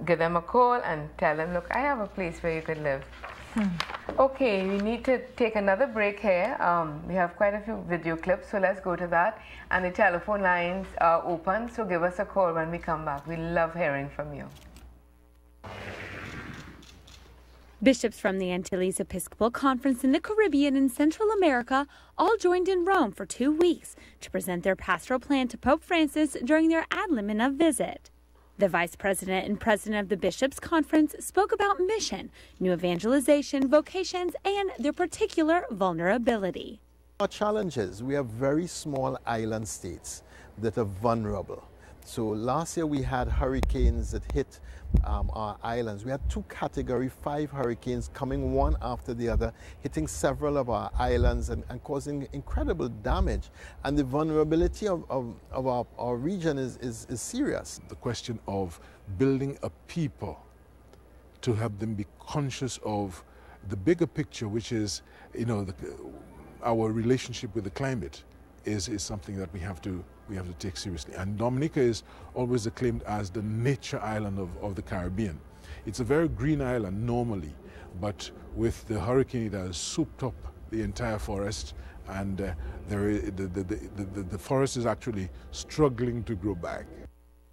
give them a call and tell them, look, I have a place where you could live. Okay, we need to take another break here. We have quite a few video clips, so let's go to that. And the telephone lines are open, so give us a call when we come back. We love hearing from you. Bishops from the Antilles Episcopal Conference in the Caribbean and Central America all joined in Rome for 2 weeks to present their pastoral plan to Pope Francis during their ad limina visit. The Vice President and President of the Bishops' Conference spoke about mission, new evangelization, vocations, and their particular vulnerability. Our challenges, we have very small island states that are vulnerable. So last year we had hurricanes that hit our islands. We had 2 Category 5 hurricanes coming one after the other, hitting several of our islands and causing incredible damage. And the vulnerability of our region is serious. The question of building a people to help them be conscious of the bigger picture, which is, you know, our relationship with the climate is something that we have to take seriously. And Dominica is always acclaimed as the nature island of the Caribbean. It's a very green island normally, but with the hurricane it has souped up the entire forest, and the forest is actually struggling to grow back.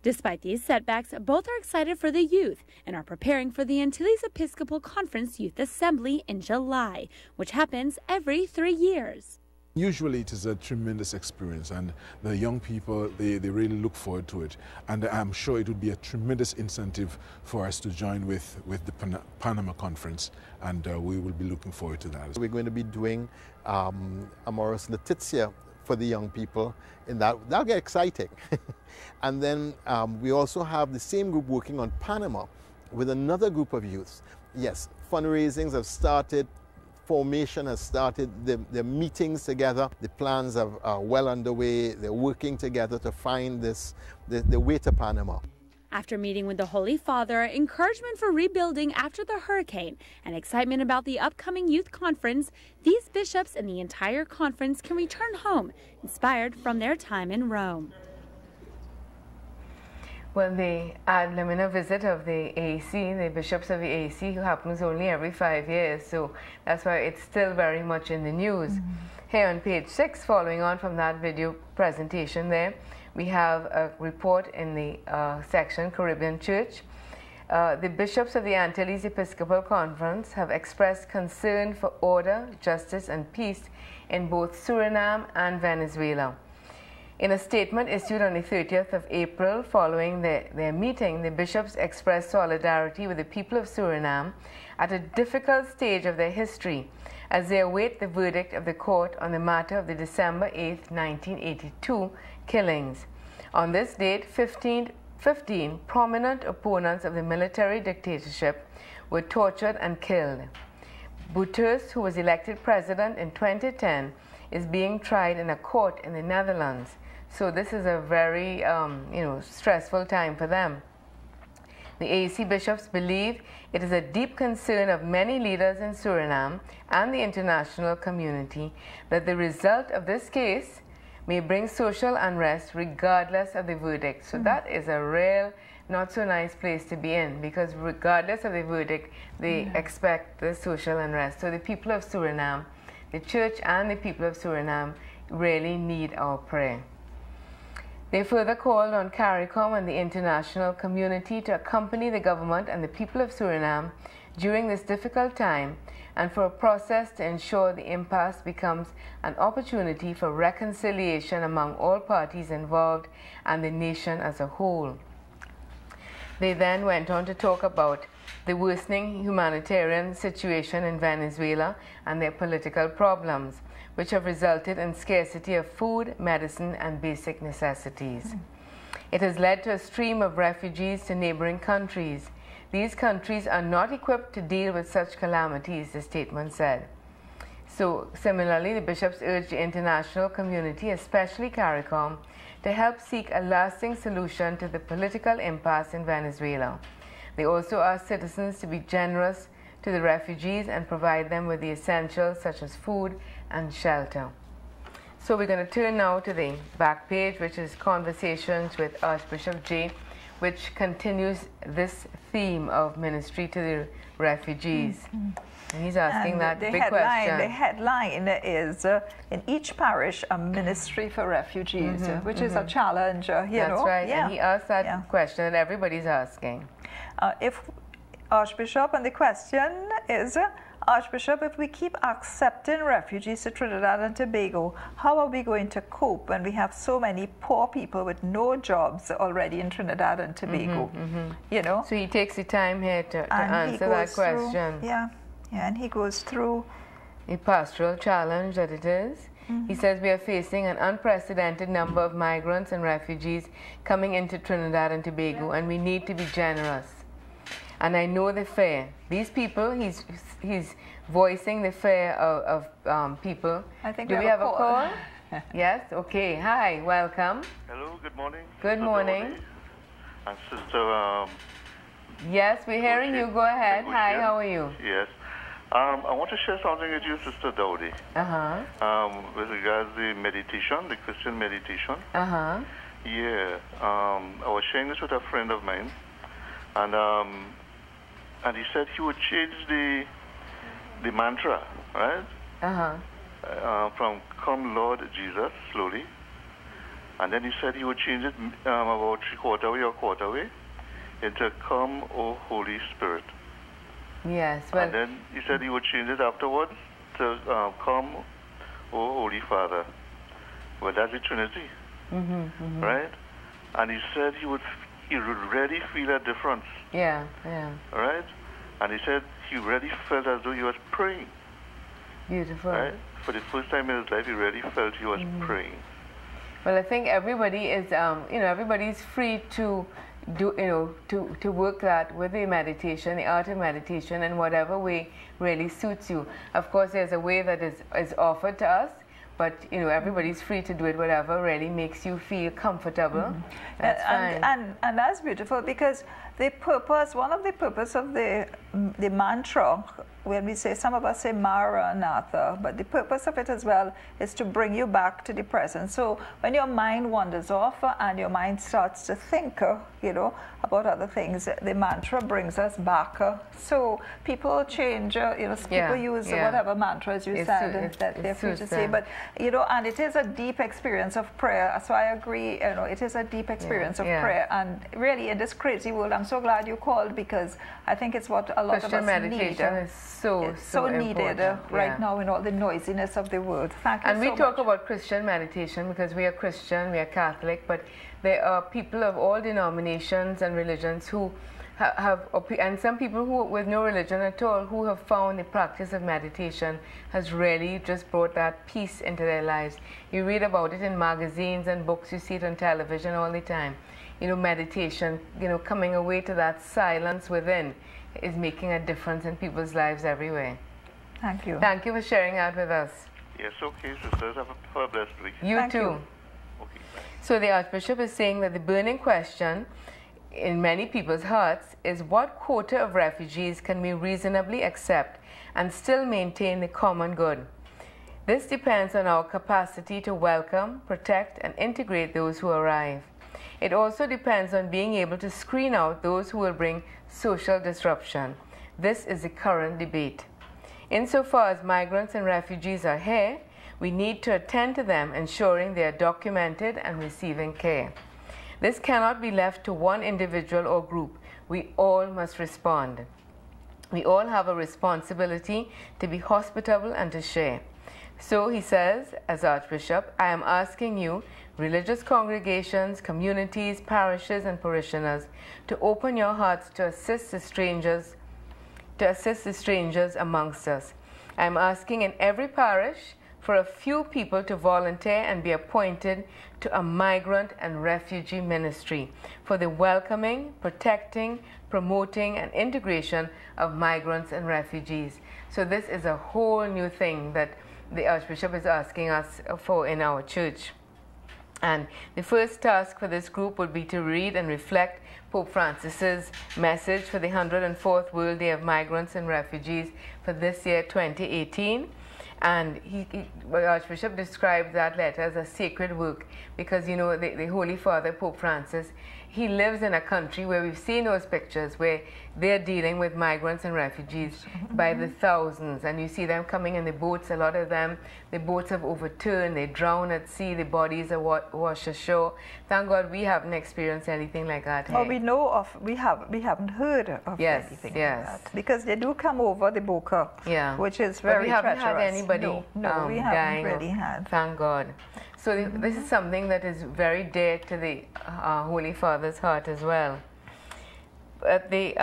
Despite these setbacks, both are excited for the youth and are preparing for the Antilles Episcopal Conference Youth Assembly in July, which happens every 3 years. Usually it is a tremendous experience, and the young people, they really look forward to it. And I'm sure it would be a tremendous incentive for us to join with the Panama Conference, and we will be looking forward to that. We're going to be doing Amoris Laetitia for the young people, and that'll get exciting. And then we also have the same group working on Panama with another group of youths. Yes, fundraisings have started. Formation has started, the meetings together, the plans are well underway, they're working together to find the way to Panama. After meeting with the Holy Father, encouragement for rebuilding after the hurricane, and excitement about the upcoming youth conference, these bishops and the entire conference can return home, inspired from their time in Rome. Well, the ad limina visit of the AAC, the bishops of the AAC, who happens only every 5 years, so that's why it's still very much in the news. Here on page 6, following on from that video presentation there, we have a report in the section Caribbean Church. The bishops of the Antilles Episcopal Conference have expressed concern for order, justice, and peace in both Suriname and Venezuela. In a statement issued on the 30th of April following their meeting, the bishops expressed solidarity with the people of Suriname at a difficult stage of their history as they await the verdict of the court on the matter of the December 8, 1982 killings. On this date, 15 prominent opponents of the military dictatorship were tortured and killed. Bouterse, who was elected president in 2010, is being tried in a court in the Netherlands. So this is a very stressful time for them. The AEC bishops believe it is a deep concern of many leaders in Suriname and the international community that the result of this case may bring social unrest regardless of the verdict. So that is a real not so nice place to be in, because regardless of the verdict, they expect the social unrest. So the people of Suriname, the church and the people of Suriname really need our prayer. They further called on CARICOM and the international community to accompany the government and the people of Suriname during this difficult time and for a process to ensure the impasse becomes an opportunity for reconciliation among all parties involved and the nation as a whole. They then went on to talk about the worsening humanitarian situation in Venezuela and their political problems, which have resulted in scarcity of food, medicine, and basic necessities. It has led to a stream of refugees to neighboring countries. These countries are not equipped to deal with such calamities, the statement said. So, similarly, the bishops urged the international community, especially CARICOM, to help seek a lasting solution to the political impasse in Venezuela. They also asked citizens to be generous to the refugees and provide them with the essentials such as food and shelter. So we're going to turn now to the back page, which is Conversations with Archbishop J, which continues this theme of ministry to the refugees. And he's asking that big question. The headline is, in each parish, a ministry for refugees, which is a challenge, you know. That's right, and he asked that question that everybody's asking. If Archbishop, and the question is, Archbishop, if we keep accepting refugees to Trinidad and Tobago, how are we going to cope when we have so many poor people with no jobs already in Trinidad and Tobago? You know? So he takes the time here to answer that question. And he goes through a pastoral challenge that it is. He says we are facing an unprecedented number of migrants and refugees coming into Trinidad and Tobago, and we need to be generous. And I know the fear. These people, he's voicing the fear of people. I think Do we have a call? Yes? Okay. Hi. Welcome. Hello. Good morning. Good morning. Dowdy and Sister. Yes, we're hearing you. Go ahead. Bengochea. Hi. How are you? Yes. I want to share something with you, Sister Dowdy. With regards to the meditation, the Christian meditation. Yeah. I was sharing this with a friend of mine, and he said he would change the mantra, right? From "Come Lord Jesus" slowly, and then he said he would change it about three-quarter way or quarter way into "Come, O Holy Spirit." Yes. Well, and then he said he would change it afterwards to "Come, O Holy Father." Well, that's the Trinity, right? And he said he would really feel a difference. Yeah. Right? And he said he really felt as though he was praying. Beautiful. Right? For the first time in his life, he really felt he was praying. Well, I think everybody is, everybody's free to do, to work that with the meditation, the art of meditation, in whatever way really suits you. Of course, there's a way that is offered to us, but everybody's free to do it whatever really makes you feel comfortable. That's fine. And that's beautiful, because the purpose, one of the purpose of the mantra, when we say, some of us say Maranatha, but the purpose of it as well is to bring you back to the present. So when your mind wanders off and your mind starts to think, about other things, the mantra brings us back. So people change, people use whatever mantras you said that they're free to say. But, and it is a deep experience of prayer. So I agree, it is a deep experience of prayer. And really, in this crazy world, I'm so glad you called, because I think it's what a lot Christian of us need. meditation is so needed right now in all the noisiness of the world. Thank you so much. And we talk about Christian meditation because we are Christian, we are Catholic, but there are people of all denominations and religions who and some people who with no religion at all, who have found the practice of meditation has really just brought that peace into their lives. You read about it in magazines and books, you see it on television all the time. You know, meditation, you know, coming away to that silence within is making a difference in people's lives everywhere. Thank you. Thank you for sharing that with us. Yes, okay, sisters. Have a blessed week. You too. Okay, bye. So the Archbishop is saying that the burning question in many people's hearts is, what quota of refugees can we reasonably accept and still maintain the common good? This depends on our capacity to welcome, protect, and integrate those who arrive. It also depends on being able to screen out those who will bring social disruption. This is the current debate. Insofar as migrants and refugees are here, we need to attend to them, ensuring they are documented and receiving care. This cannot be left to one individual or group. We all must respond. We all have a responsibility to be hospitable and to share. So he says, as Archbishop, I am asking you, religious congregations, communities, parishes, and parishioners, to open your hearts to assist the strangers amongst us. I am asking in every parish for a few people to volunteer and be appointed to a migrant and refugee ministry for the welcoming, protecting, promoting, and integration of migrants and refugees. So this is a whole new thing that the Archbishop is asking us for in our church. And the first task for this group would be to read and reflect Pope Francis's message for the 104th World Day of Migrants and Refugees for this year, 2018. And the Archbishop described that letter as a sacred work because, you know, the Holy Father, Pope Francis, he lives in a country where we've seen those pictures where they're dealing with migrants and refugees by the thousands. And you see them coming in the boats, a lot of them, the boats have overturned, they drown at sea, the bodies are washed ashore. Thank God we haven't experienced anything like that. Well, we know of, we haven't heard of anything like that. Because they do come over the Boca, which is very treacherous. We haven't had anybody we haven't really had. Thank God. So this is something that is very dear to the Holy Father's heart as well. But the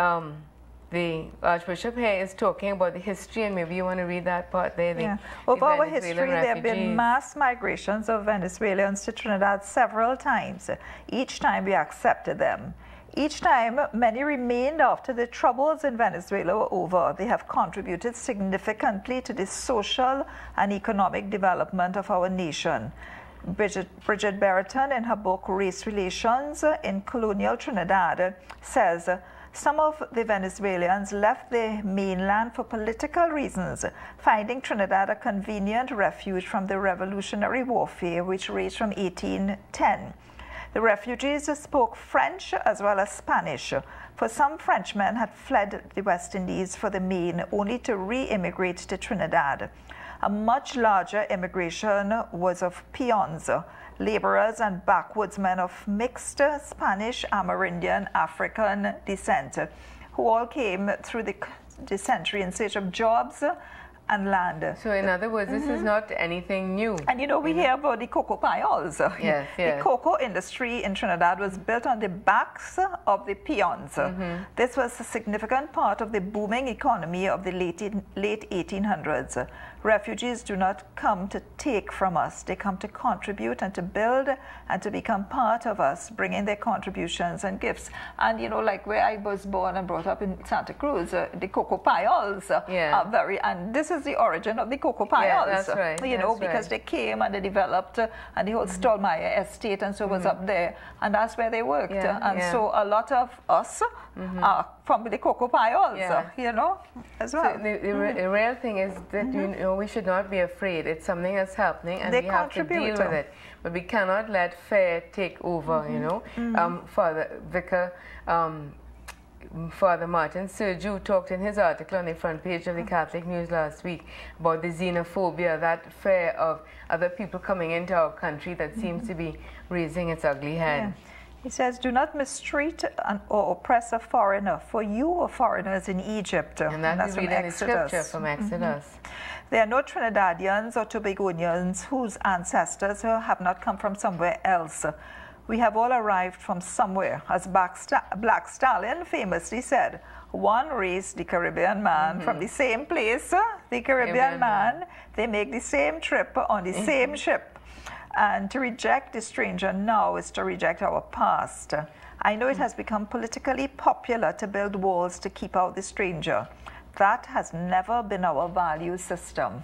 Archbishop here is talking about the history, and maybe you want to read that part there. Of our history, there have been mass migrations of Venezuelans to Trinidad several times. Each time we accepted them. Each time, many remained after the troubles in Venezuela were over. They have contributed significantly to the social and economic development of our nation. Bridget Brereton, in her book Race Relations in Colonial Trinidad, says, some of the Venezuelans left the mainland for political reasons, finding Trinidad a convenient refuge from the revolutionary warfare which raged from 1810. The refugees spoke French as well as Spanish, for some Frenchmen had fled the West Indies for the Main only to re-immigrate to Trinidad. A much larger immigration was of peons, laborers and backwoodsmen of mixed Spanish, Amerindian, African descent, who all came through the century in search of jobs and land. So in other words, this is not anything new. And you know, we hear about the cocoa payols. The cocoa industry in Trinidad was built on the backs of the peons. This was a significant part of the booming economy of the late 1800s. Refugees do not come to take from us. They come to contribute and to build and to become part of us, bringing their contributions and gifts. And, you know, like where I was born and brought up in Santa Cruz, the cocoa payols are very, and this is the origin of the cocoa payols. That's right. You know, because they came and they developed, and the whole Stolmeyer estate and so was up there, and that's where they worked. So a lot of us are from the cocoa payols, you know, as well. So the real thing is that, you know, we should not be afraid. It's something that's happening, and we have to deal with it. But we cannot let fear take over, you know. Father Martin Sergiu talked in his article on the front page of the Catholic News last week about the xenophobia, that fear of other people coming into our country that seems to be raising its ugly head. He says, do not mistreat or oppress a foreigner, for you are foreigners in Egypt. And that's we read in the scripture from Exodus. There are no Trinidadians or Tobagonians whose ancestors have not come from somewhere else. We have all arrived from somewhere. As Black Stallion famously said, one raised the Caribbean man from the same place, the Caribbean man. They make the same trip on the same ship. And to reject the stranger now is to reject our past. I know it has become politically popular to build walls to keep out the stranger. That has never been our value system,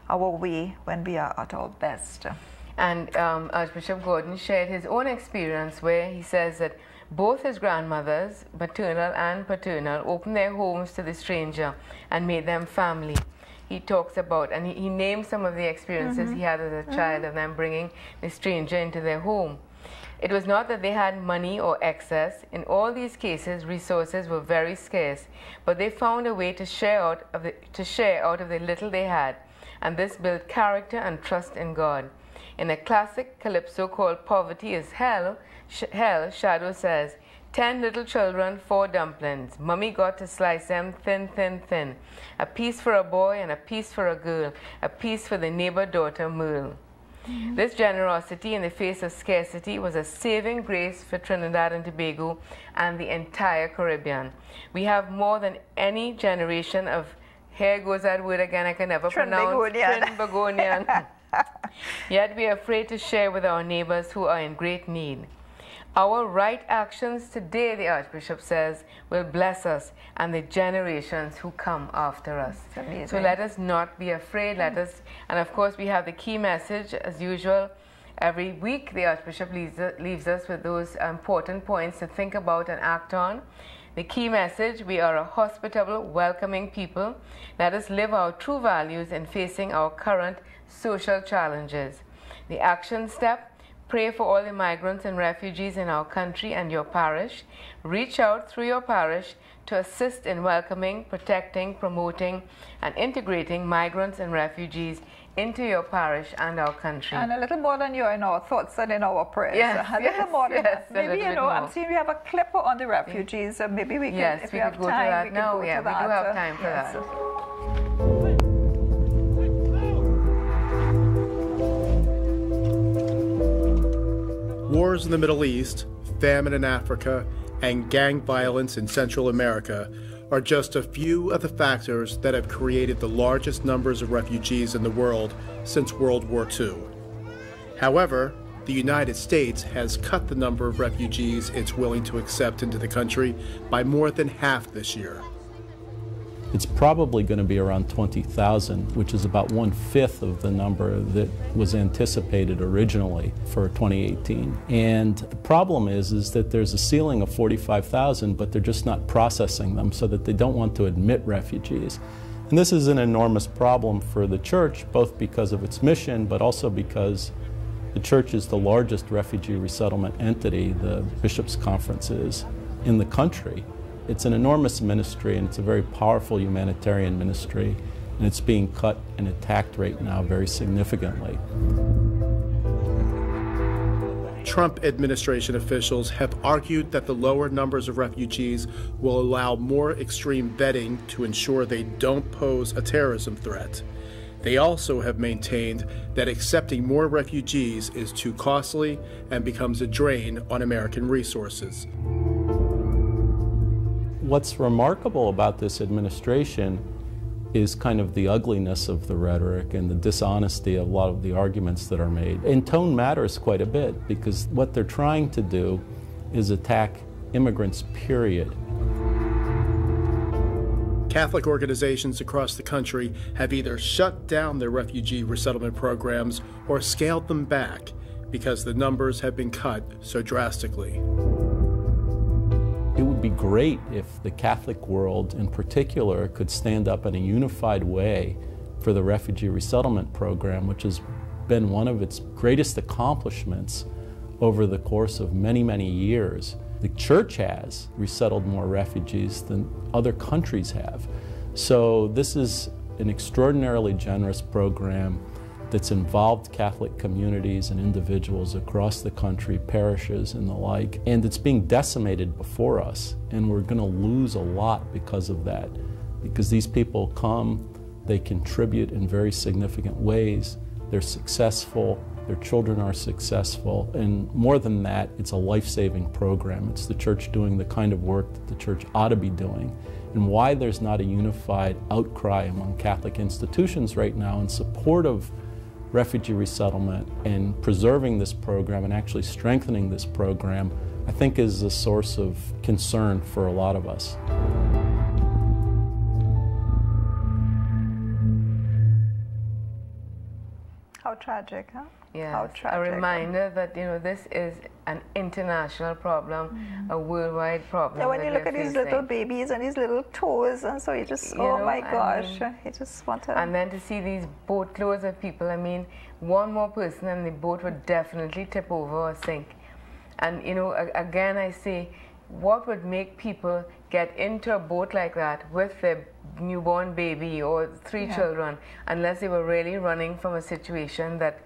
our way when we are at our best. And Archbishop Gordon shared his own experience where he says that both his grandmothers, maternal and paternal, opened their homes to the stranger and made them family. He talks about, and he named some of the experiences he had as a child of them bringing the stranger into their home. It was not that they had money or excess. In all these cases, resources were very scarce, but they found a way to share out of the little they had, and this built character and trust in God. In a classic calypso called Poverty is Hell, Shadow says, 10 little children, 4 dumplings. Mummy got to slice them thin, thin, thin. A piece for a boy and a piece for a girl. A piece for the neighbor daughter, Merle. This generosity in the face of scarcity was a saving grace for Trinidad and Tobago and the entire Caribbean. We have more than any generation of, here goes that word again I can never pronounce, Trinbagonian. Yet we are afraid to share with our neighbors who are in great need. Our right actions today, the Archbishop says, will bless us and the generations who come after us. So let us not be afraid. Let us, and of course we have the key message as usual. Every week the Archbishop leaves us with those important points to think about and act on. The key message: we are a hospitable, welcoming people. Let us live our true values in facing our current social challenges. The action step: pray for all the migrants and refugees in our country and your parish. Reach out through your parish to assist in welcoming, protecting, promoting, and integrating migrants and refugees into your parish and our country. And a little more than you're in our thoughts and in our prayers. Yes, a little more than that. Maybe, you know, I'm seeing we have a clip on the refugees. Maybe we can, if we have time, we can go to that. We do have time for that. Wars in the Middle East, famine in Africa, and gang violence in Central America are just a few of the factors that have created the largest numbers of refugees in the world since World War II. However, the United States has cut the number of refugees it's willing to accept into the country by more than half this year. It's probably going to be around 20,000, which is about 1/5 of the number that was anticipated originally for 2018. And the problem is that there's a ceiling of 45,000, but they're just not processing them so that they don't want to admit refugees. And this is an enormous problem for the church, both because of its mission, but also because the church is the largest refugee resettlement entity, the Bishops' Conference is, in the country. It's an enormous ministry, and it's a very powerful humanitarian ministry, and it's being cut and attacked right now very significantly. Trump administration officials have argued that the lower numbers of refugees will allow more extreme vetting to ensure they don't pose a terrorism threat. They also have maintained that accepting more refugees is too costly and becomes a drain on American resources. What's remarkable about this administration is kind of the ugliness of the rhetoric and the dishonesty of a lot of the arguments that are made. And tone matters quite a bit, because what they're trying to do is attack immigrants, period. Catholic organizations across the country have either shut down their refugee resettlement programs or scaled them back because the numbers have been cut so drastically. It would be great if the Catholic world in particular could stand up in a unified way for the refugee resettlement program, which has been one of its greatest accomplishments over the course of many, many years. The church has resettled more refugees than other countries have. So this is an extraordinarily generous program that's involved Catholic communities and individuals across the country, parishes and the like, and it's being decimated before us, and we're going to lose a lot because of that, because these people come, they contribute in very significant ways, they're successful, their children are successful, and more than that, it's a life-saving program. It's the church doing the kind of work that the church ought to be doing. And why there's not a unified outcry among Catholic institutions right now in support of refugee resettlement and preserving this program and actually strengthening this program, I think is a source of concern for a lot of us. How tragic, huh? Yeah, how tragic. A reminder that, you know, this is an international problem, a worldwide problem. Yeah, when you look at these little babies and these little toes, and so you just, oh my gosh, you just want to... And then to see these boatloads of people, I mean, one more person and the boat would definitely tip over or sink. And, you know, again, I say, what would make people get into a boat like that with their newborn baby or three children, unless they were really running from a situation that,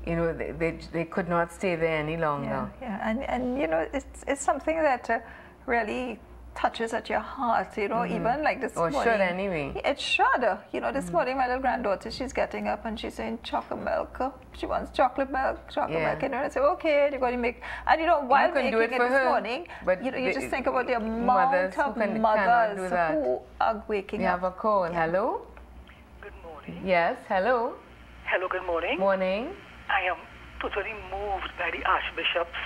you know, they could not stay there any longer. And you know, it's something that really touches at your heart, you know, even like this morning. Or should anyway. It should. You know, this morning my little granddaughter, she's getting up and she's saying chocolate milk. She wants chocolate milk, milk. And I say, okay, you're going to make... And you know, while making it this morning, but you know, you just think about the amount of mothers who are waking up. We have a call. Hello? Good morning. Yes, hello. Hello, good morning. Morning. I am totally moved by the Archbishop's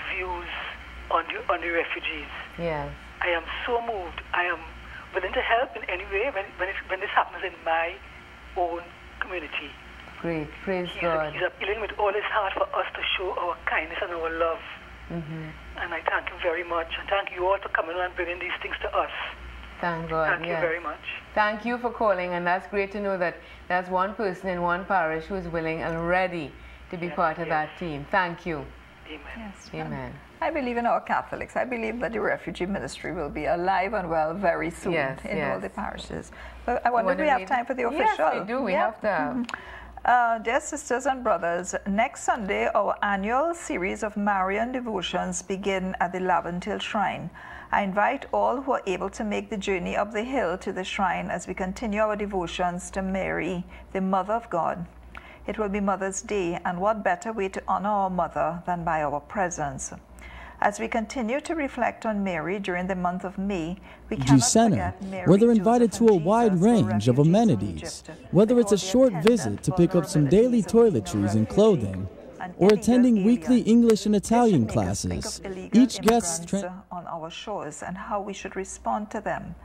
views on the refugees. Yes. I am so moved. I am willing to help in any way when this happens in my own community. Great. Praise God. He's appealing with all his heart for us to show our kindness and our love. And I thank him very much. And thank you all for coming and bringing these things to us. Thank God. Thank you very much. Thank you for calling, and that's great to know that there's one person in one parish who's willing and ready to be part of that team. Thank you. Amen. Yes, Amen. I believe in our Catholics. I believe that the refugee ministry will be alive and well very soon in all the parishes. But I wonder if we have time for the official. Yes, we do. We have to have. Dear sisters and brothers, next Sunday our annual series of Marian devotions begin at the Laventille Shrine. I invite all who are able to make the journey up the hill to the shrine as we continue our devotions to Mary, the Mother of God. It will be Mother's Day, and what better way to honor our mother than by our presence? As we continue to reflect on Mary during the month of May, we cannot forget Mary, where they're invited Joseph, to a and wide Jesus, range of amenities, whether it's a short visit to pick up some daily toiletries and clothing, or attending weekly English and Italian classes. Each guest's on our shores and how we should respond to them.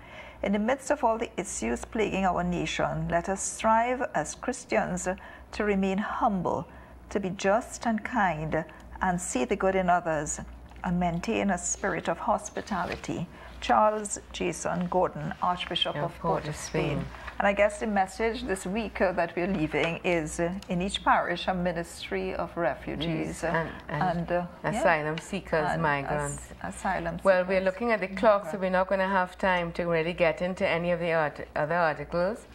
In the midst of all the issues plaguing our nation, let us strive as Christians to remain humble, to be just and kind, and see the good in others, and maintain a spirit of hospitality. Charles Jason Gordon, Archbishop of Port of Spain. And I guess the message this week that we're leaving is in each parish a ministry of refugees and asylum seekers, and migrants. Asylum seekers. Well, we're looking at the clock, so we're not going to have time to really get into any of the other articles.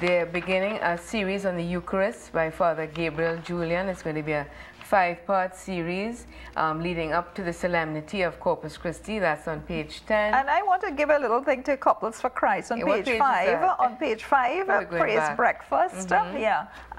They're beginning a series on the Eucharist by Father Gabriel Julian. It's going to be a 5-part series leading up to the Solemnity of Corpus Christi. That's on page 10. And I want to give a little thing to Couples for Christ on page 5. On page 5, praise breakfast.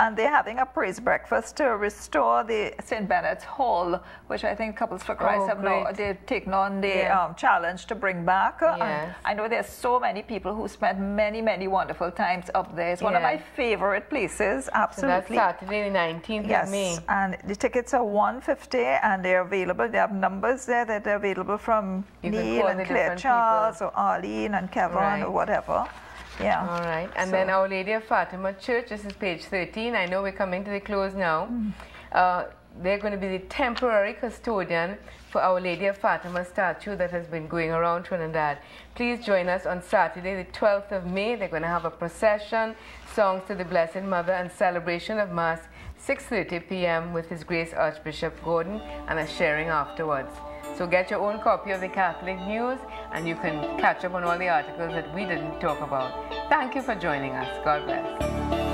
And they're having a praise breakfast to restore the St. Bennett's Hall, which I think Couples for Christ have now they've taken on the challenge to bring back. And I know there's so many people who spent many, many wonderful times up there. It's one of my favorite places, absolutely. So that's Saturday the 19th of May. And the tickets are $150 and they're available. They have numbers there that are available from Neil and Claire Charles or Arlene and Kevin or whatever. Yeah. All right. And then Our Lady of Fatima Church, this is page 13. I know we're coming to the close now. They're going to be the temporary custodian for Our Lady of Fatima statue that has been going around Trinidad. Please join us on Saturday, the 12th of May. They're going to have a procession, songs to the Blessed Mother, and celebration of Mass, 6:30 p.m. with His Grace Archbishop Gordon, and a sharing afterwards. So get your own copy of the Catholic News, and you can catch up on all the articles that we didn't talk about. Thank you for joining us. God bless.